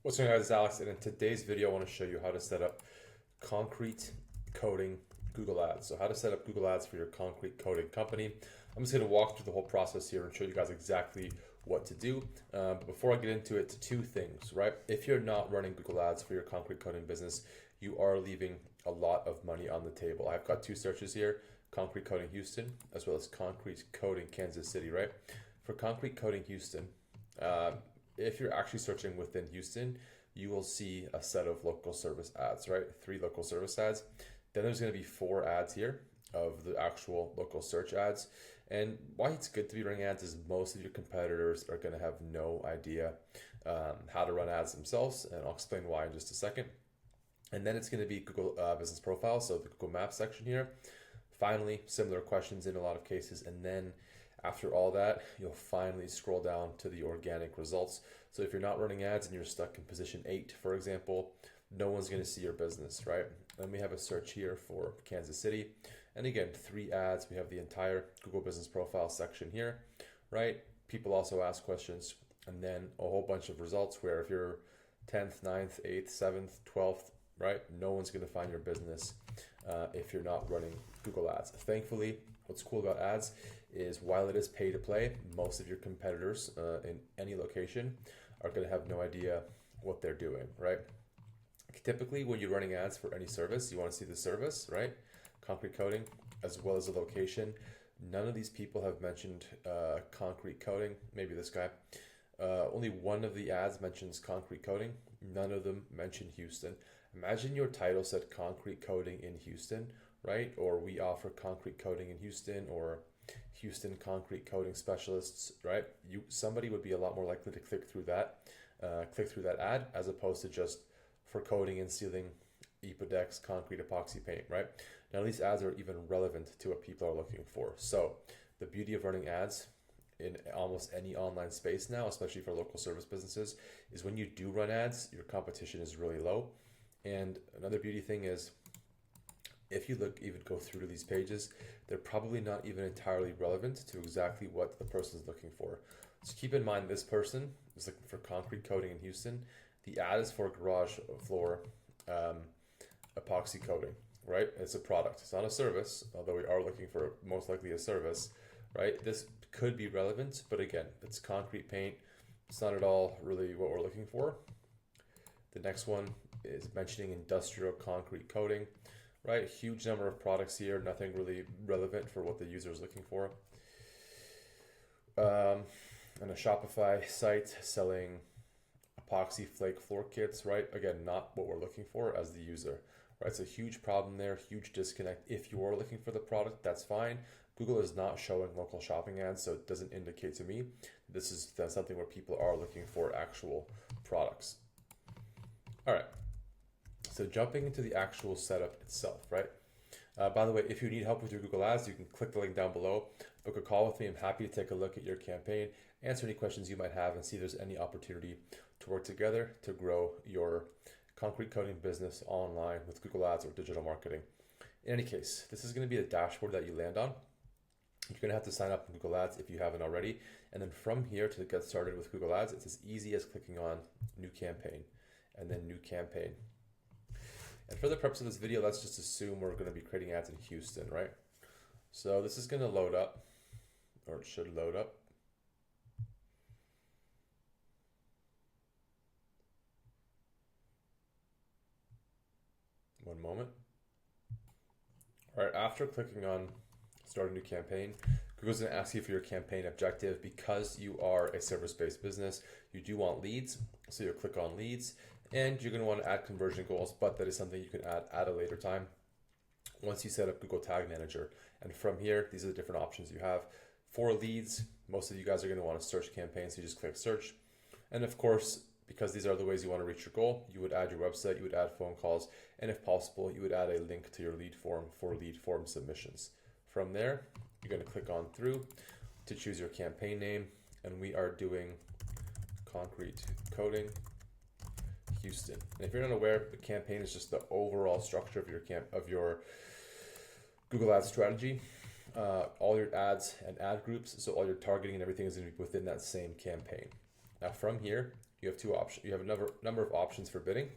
What's going on, guys? It's Alex, and in today's video, I want to show you how to set up concrete coding Google Ads. So how to set up Google Ads for your concrete coding company. I'm just going to walk through the whole process here and show you guys exactly what to do. But before I get into it, two things, right? If you're not running Google Ads for your concrete coding business, you are leaving a lot of money on the table. I've got two searches here, concrete coding Houston, as well as concrete coding Kansas City, right? For concrete coding Houston, if you're actually searching within Houston, you will see a set of local service ads, right? 3 local service ads. Then there's going to be 4 ads here of the actual local search ads. And why it's good to be running ads is most of your competitors are going to have no idea how to run ads themselves. And I'll explain why in just a second. And then it's going to be Google Business Profile, so the Google Maps section here. Finally, similar questions in a lot of cases. And then after all that, you'll finally scroll down to the organic results. So if you're not running ads and you're stuck in position 8, for example, no one's going to see your business, right? Then we have a search here for Kansas City. And again, 3 ads. We have the entire Google Business Profile section here, right? People also ask questions. And then a whole bunch of results where if you're 10th, 9th, 8th, 7th, 12th, right? No one's going to find your business if you're not running Google Ads. Thankfully, what's cool about ads is while it is pay to play, most of your competitors in any location are going to have no idea what they're doing, right? Typically, when you're running ads for any service, you want to see the service, right? Concrete coding, as well as the location. None of these people have mentioned concrete coding. Maybe this guy. Only one of the ads mentions concrete coding. None of them mention Houston. Imagine your title said concrete coding in Houston, right? Or we offer concrete coding in Houston, or Houston concrete coding specialists, right? Somebody would be a lot more likely to click through that ad as opposed to just for coding and sealing Epodex concrete epoxy paint, right? Now these ads are even relevant to what people are looking for. So the beauty of running ads in almost any online space now, especially for local service businesses, is when you do run ads, your competition is really low. And another beauty thing is, if you go through to these pages, they're probably not even entirely relevant to exactly what the person is looking for. So keep in mind, this person is looking for concrete coating in Houston. The ad is for garage floor epoxy coating, right? It's a product. It's not a service, although we are looking for most likely a service, right? This could be relevant, but again, it's concrete paint. It's not at all really what we're looking for. The next one is mentioning industrial concrete coating, right? Huge number of products here, nothing really relevant for what the user is looking for. And a Shopify site selling epoxy flake floor kits, right? Again, not what we're looking for as the user, right? It's a huge problem there, huge disconnect. If you are looking for the product, that's fine. Google is not showing local shopping ads, so it doesn't indicate to me this is something where people are looking for actual products. All right, so jumping into the actual setup itself, right? By the way, if you need help with your Google Ads, you can click the link down below, book a call with me. I'm happy to take a look at your campaign, answer any questions you might have, and see if there's any opportunity to work together to grow your concrete coating business online with Google Ads or digital marketing. In any case, this is going to be the dashboard that you land on. You're going to have to sign up in Google Ads if you haven't already. And then from here to get started with Google Ads, it's as easy as clicking on New Campaign and then New Campaign. And for the purpose of this video, let's just assume we're going to be creating ads in Houston, right? So this is going to load up, or it should load up. One moment. All right, after clicking on Start a New Campaign, Google's going to ask you for your campaign objective. Because you are a service-based business, you do want leads, so you'll click on leads, and you're going to want to add conversion goals, but that is something you can add at a later time once you set up Google Tag Manager. And from here, these are the different options you have. For leads, most of you guys are going to want to search campaigns, so you just click search. And of course, because these are the ways you want to reach your goal, you would add your website, you would add phone calls, and if possible, you would add a link to your lead form for lead form submissions. From there, you're going to click on through to choose your campaign name, and we are doing concrete coating Houston. And if you're not aware, the campaign is just the overall structure of your Google Ads strategy. All your ads and ad groups, so all your targeting and everything is going to be within that same campaign. Now from here, you have two options. You have a number of options for bidding: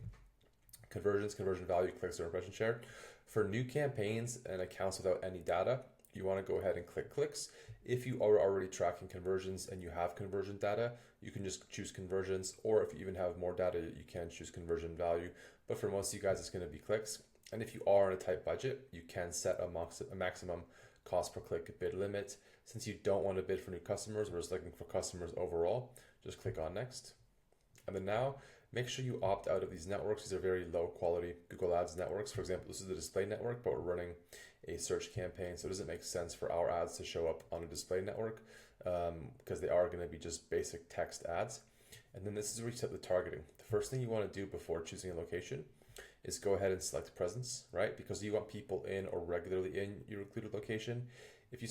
conversions, conversion value, clicks, or impression share. For new campaigns and accounts without any data, you want to go ahead and click clicks. If you are already tracking conversions and you have conversion data, you can just choose conversions, or if you even have more data, you can choose conversion value. But for most of you guys, it's going to be clicks. And if you are on a tight budget, you can set a maximum cost per click bid limit. Since you don't want to bid for new customers, we're just looking for customers overall, just click on next. And then now, make sure you opt out of these networks. These are very low quality Google Ads networks. For example, this is the display network, but we're running a search campaign, so it doesn't make sense for our ads to show up on a display network because they are going to be just basic text ads. And then this is where you set the targeting. The first thing you want to do before choosing a location is go ahead and select presence, right? Because you want people in or regularly in your included location. If you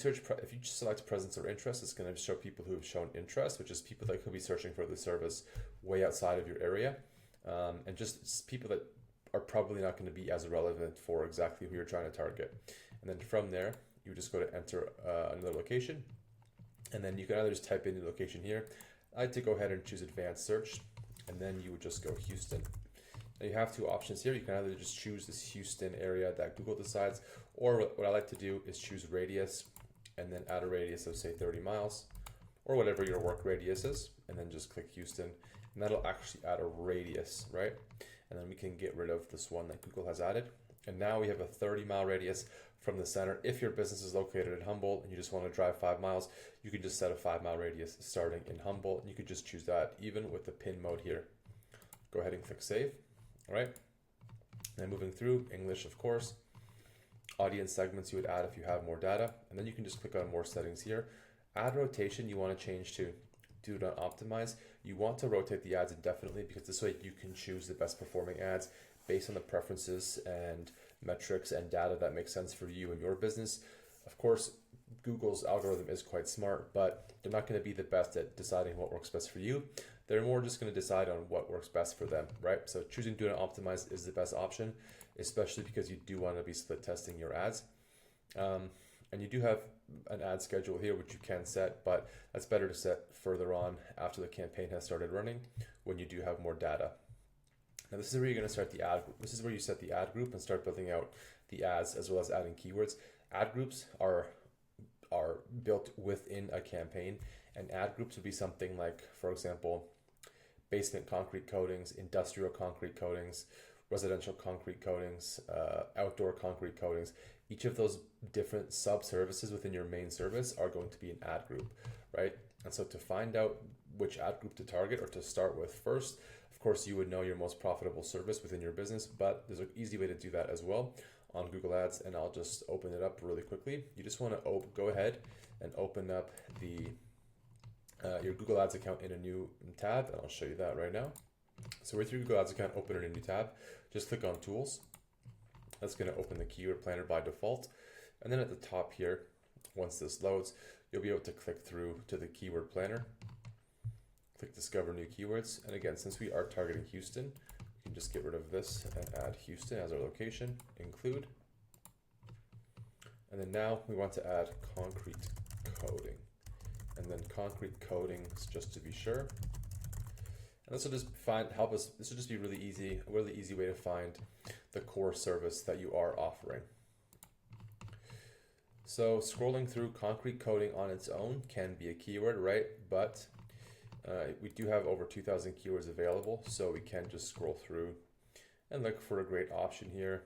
just select presence or interest, it's going to show people who have shown interest, which is people that could be searching for the service way outside of your area, and just people that are probably not going to be as relevant for exactly who you're trying to target. And then from there, you just go to enter another location, and then you can either just type in the location here. I like to go ahead and choose advanced search, and then you would just go Houston. Now you have two options here. You can either just choose this Houston area that Google decides, or what I like to do is choose radius and then add a radius of say 30 miles or whatever your work radius is, and then just click Houston, and that'll actually add a radius, right? And then we can get rid of this one that Google has added. And now we have a 30-mile radius from the center. If your business is located in Humboldt and you just want to drive 5 miles, you can just set a 5-mile radius starting in Humboldt, and you could just choose that even with the pin mode here. Go ahead and click save. All right. Then moving through, English, of course. Audience segments you would add if you have more data. And then you can just click on more settings here. Ad rotation you want to change to do not optimize. You want to rotate the ads indefinitely because this way you can choose the best performing ads based on the preferences and metrics and data that makes sense for you and your business. Of course, Google's algorithm is quite smart, but they're not going to be the best at deciding what works best for you. They're more just going to decide on what works best for them, right? So choosing do not optimize is the best option, especially because you do want to be split testing your ads. And you do have an ad schedule here, which you can set, but that's better to set further on after the campaign has started running when you do have more data. Now this is where you're going to start the ad group. This is where you set the ad group and start building out the ads as well as adding keywords. Ad groups are built within a campaign, and ad groups would be something like, for example, basement concrete coatings, industrial concrete coatings, residential concrete coatings, outdoor concrete coatings. Each of those different sub-services within your main service are going to be an ad group, right? And so to find out which ad group to target or to start with first, of course, you would know your most profitable service within your business, but there's an easy way to do that as well on Google Ads, and I'll just open it up really quickly. You just want to go ahead and open up the your Google Ads account in a new tab, and I'll show you that right now. So with your Google Ads account, open it in a new tab, just click on Tools. That's going to open the Keyword Planner by default. And then at the top here, once this loads, you'll be able to click through to the Keyword Planner. Click Discover New Keywords. And again, since we are targeting Houston, we can just get rid of this and add Houston as our location, include. And then now we want to add concrete coating. And then concrete coatings just to be sure. And this will just help us. This will just be a really easy way to find the core service that you are offering. So scrolling through, concrete coating on its own can be a keyword, right? But we do have over 2,000 keywords available, so we can just scroll through and look for a great option here.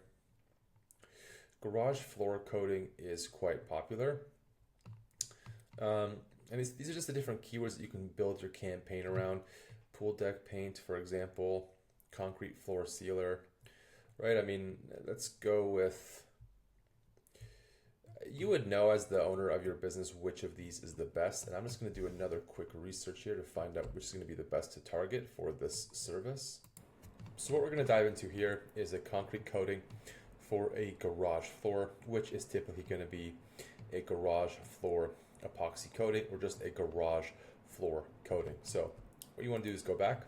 Garage floor coating is quite popular. And these are just the different keywords that you can build your campaign around. Pool deck paint, for example, concrete floor sealer, right? I mean, let's go with, you would know as the owner of your business which of these is the best. And I'm just going to do another quick research here to find out which is going to be the best to target for this service. So what we're going to dive into here is a concrete coating for a garage floor, which is typically going to be a garage floor epoxy coating or just a garage floor coating. So what you want to do is go back,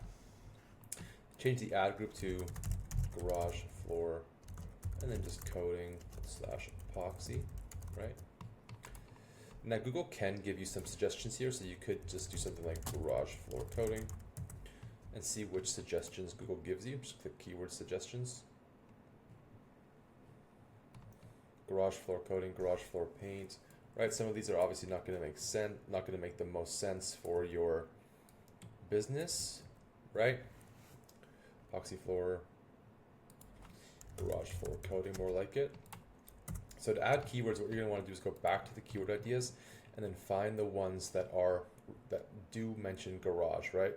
change the ad group to garage floor, and then just coating / epoxy, right? Now Google can give you some suggestions here, so you could just do something like garage floor coating, and see which suggestions Google gives you. Just click keyword suggestions. Garage floor coating, garage floor paint, right? Some of these are obviously not going to make sense, not going to make the most sense for your business, right? Epoxy floor, garage floor coating, more like it. So to add keywords, what you're going to want to do is go back to the keyword ideas and then find the ones that do mention garage, right?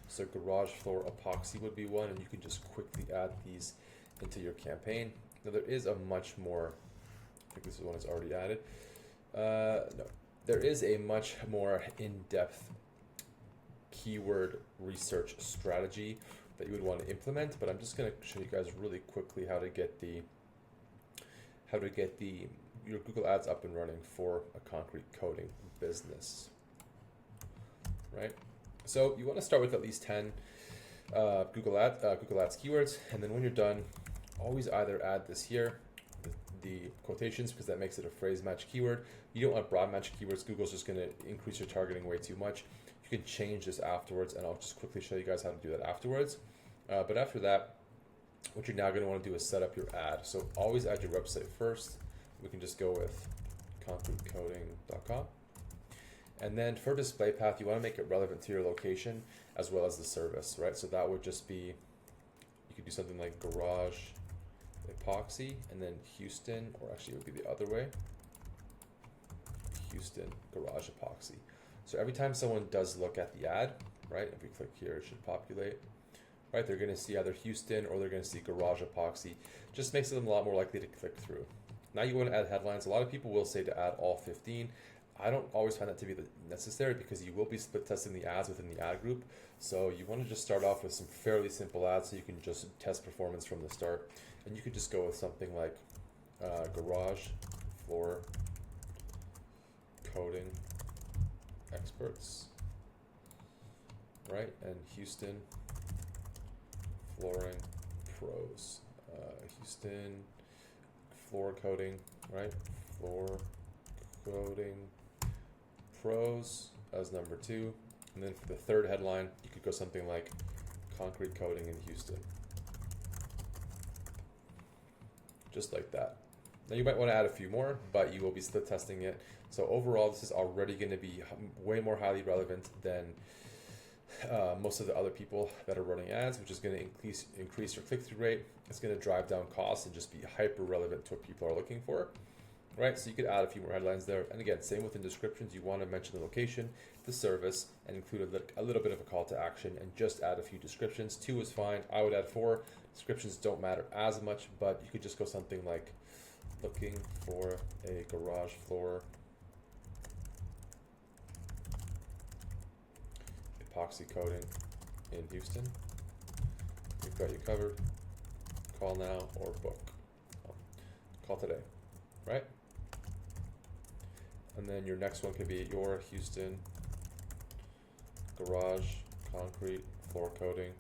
So garage floor epoxy would be one, and you can just quickly add these into your campaign. Now there is a much more, I think this is one that's already added. No, there is a much more in-depth keyword research strategy that you would want to implement, but I'm just going to show you guys really quickly how to get your Google Ads up and running for a concrete coating business, right? So you want to start with at least 10 Google Ads keywords, and then when you're done, always either add this here, the quotations, because that makes it a phrase match keyword. You don't want broad match keywords. Google's just going to increase your targeting way too much. You can change this afterwards, and I'll just quickly show you guys how to do that afterwards. But after that, what you're now going to want to do is set up your ad. So always add your website first. We can just go with concretecoating.com. And then for display path, you want to make it relevant to your location as well as the service, right? So that would just be, you could do something like garage epoxy and then Houston, or actually it would be the other way, Houston garage epoxy. So every time someone does look at the ad, right, if we click here, it should populate, right? They're going to see either Houston or they're going to see garage epoxy. Just makes them a lot more likely to click through. Now you want to add headlines. A lot of people will say to add all 15. I don't always find that to be necessary because you will be split testing the ads within the ad group. So you want to just start off with some fairly simple ads so you can just test performance from the start. And you could just go with something like garage floor coating experts, right? And Houston flooring pros. Houston floor coating, right? Floor coating pros as number 2. And then for the third headline, you could go something like concrete coating in Houston. Just like that. Now you might want to add a few more, but you will be split testing it. So overall, this is already going to be way more highly relevant than most of the other people that are running ads, which is going to increase your click-through rate. It's going to drive down costs and just be hyper relevant to what people are looking for, right? So you could add a few more headlines there. And again, same within descriptions, you want to mention the location, the service, and include a little bit of a call to action, and just add a few descriptions. 2 is fine. I would add 4. Descriptions don't matter as much, but you could just go something like looking for a garage floor epoxy coating in Houston. We've got you covered. Call now or book. Call today, right? And then your next one could be your Houston garage concrete floor coating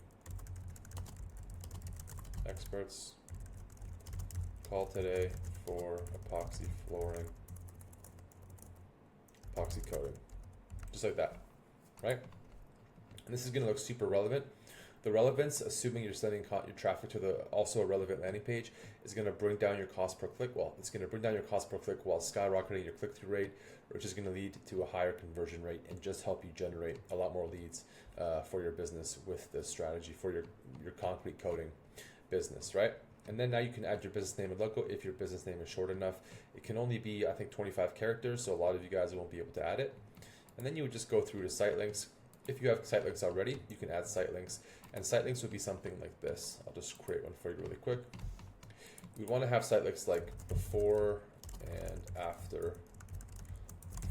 experts. Call today for epoxy flooring, epoxy coating. Just like that, right? And this is going to look super relevant. The relevance, assuming you're sending your traffic to the also a relevant landing page, is going to bring down your cost per click. Well, it's going to bring down your cost per click while skyrocketing your click-through rate, which is going to lead to a higher conversion rate and just help you generate a lot more leads for your business with this strategy for your concrete coating business, right? And then now you can add your business name and logo if your business name is short enough. It can only be, I think, 25 characters, so a lot of you guys won't be able to add it. And then you would just go through to site links. If you have site links already, you can add site links. And site links would be something like this. I'll just create one for you really quick. We want to have site links like before and after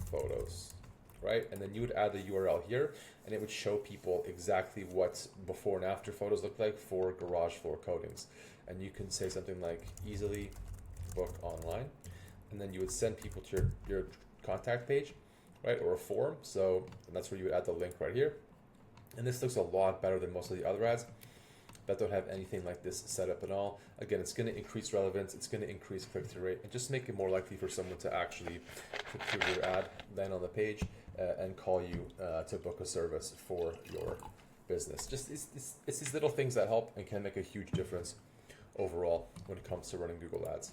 photos, right? And then you would add the URL here, and it would show people exactly what before and after photos look like for garage floor coatings. And you can say something like easily book online, and then you would send people to your contact page, right, or a form. So that's where you would add the link right here. And this looks a lot better than most of the other ads that don't have anything like this set up at all. Again, it's going to increase relevance, it's going to increase click-through rate, and just make it more likely for someone to actually click through your ad, land on the page, and call you to book a service for your business. Just it's these little things that help and can make a huge difference overall when it comes to running Google Ads.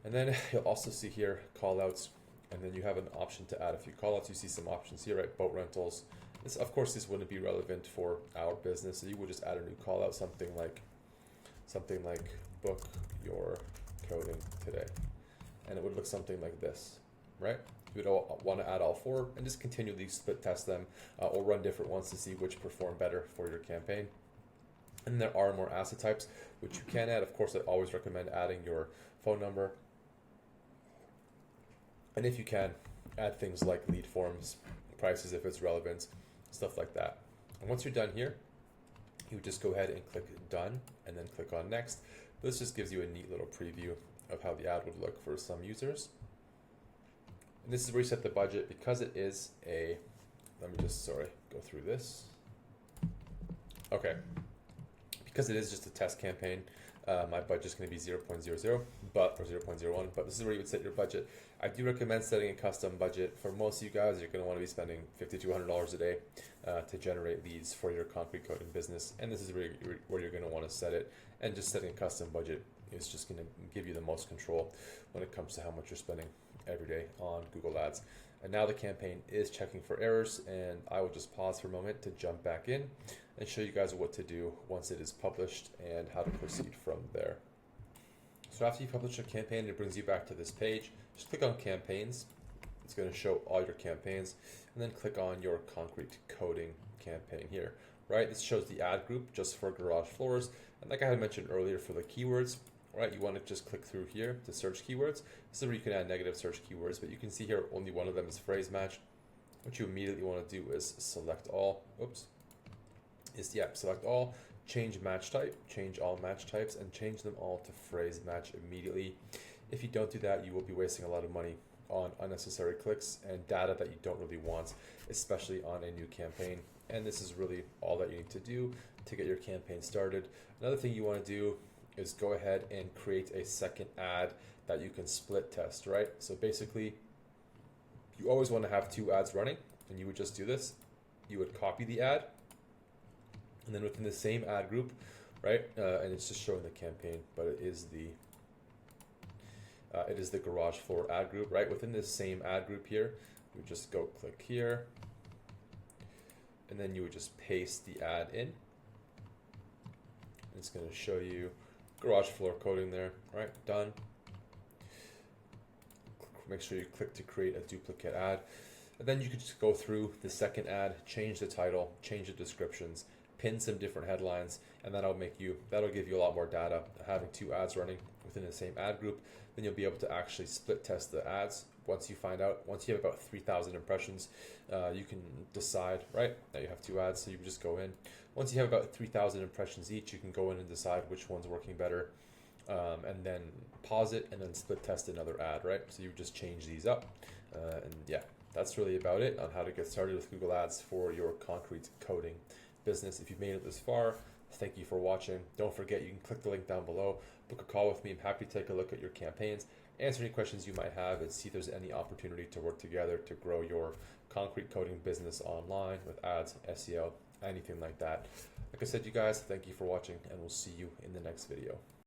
And then you'll also see here call outs, and then you have an option to add a few call outs. You see some options here, right? Boat rentals. This, of course, this wouldn't be relevant for our business, so you would just add a new call out, something like book your coding today, and it would look something like this, right? You would want to add all four and just continually split test them or run different ones to see which perform better for your campaign. And there are more asset types which you can add. Of course, I always recommend adding your phone number, and if you can, add things like lead forms, prices if it's relevant, stuff like that. And once you're done here, you just go ahead and click done and then click on next. This just gives you a neat little preview of how the ad would look for some users. And this is where you set the budget, because it is a, let me just, go through this. Okay, because it is just a test campaign, my budget is going to be 0.00, or 0.01, but this is where you would set your budget. I do recommend setting a custom budget. For most of you guys, you're going to want to be spending $50 to $100 a day to generate leads for your concrete coding business, and this is where you're going to want to set it. And just setting a custom budget is just going to give you the most control when it comes to how much you're spending every day on Google Ads. And now the campaign is checking for errors, and I will just pause for a moment to jump back in and show you guys what to do once it is published and how to proceed from there. So after you publish a campaign, it brings you back to this page. Just click on campaigns. It's going to show all your campaigns, and then click on your concrete coding campaign here, right? This shows the ad group just for garage floors. And like I had mentioned earlier, for the keywords, right, you want to just click through here to search keywords. This is where you can add negative search keywords, but you can see here only one of them is phrase match. What you immediately want to do is select all. Select all, change match type, change all match types, and change them all to phrase match immediately. If you don't do that, you will be wasting a lot of money on unnecessary clicks and data that you don't really want, especially on a new campaign. And this is really all that you need to do to get your campaign started. Another thing you want to do is go ahead and create a second ad that you can split test, right? So basically, you always want to have two ads running, and you would just do this. You would copy the ad, and then within the same ad group, right? And it's just showing the campaign, but it is the garage floor ad group, right? Within this same ad group here, you would just go click here, and then you would just paste the ad in. It's going to show you garage floor coding there, right? Done. Make sure you click to create a duplicate ad, and then you can just go through the second ad, change the title, change the descriptions, pin some different headlines, and that'll give you a lot more data. Having two ads running within the same ad group, then you'll be able to actually split test the ads. Once you have about 3,000 impressions, you can decide, right, that you have two ads. So you just go in. Once you have about 3,000 impressions each, you can go in and decide which one's working better, and then pause it and then split test another ad, right? So you just change these up, and yeah, that's really about it on how to get started with Google Ads for your concrete coding business. If you've made it this far, thank you for watching. Don't forget, you can click the link down below, book a call with me. I'm happy to take a look at your campaigns, answer any questions you might have, and see if there's any opportunity to work together to grow your concrete coding business online with ads, SEO, anything like that. Like I said, you guys, thank you for watching, and we'll see you in the next video.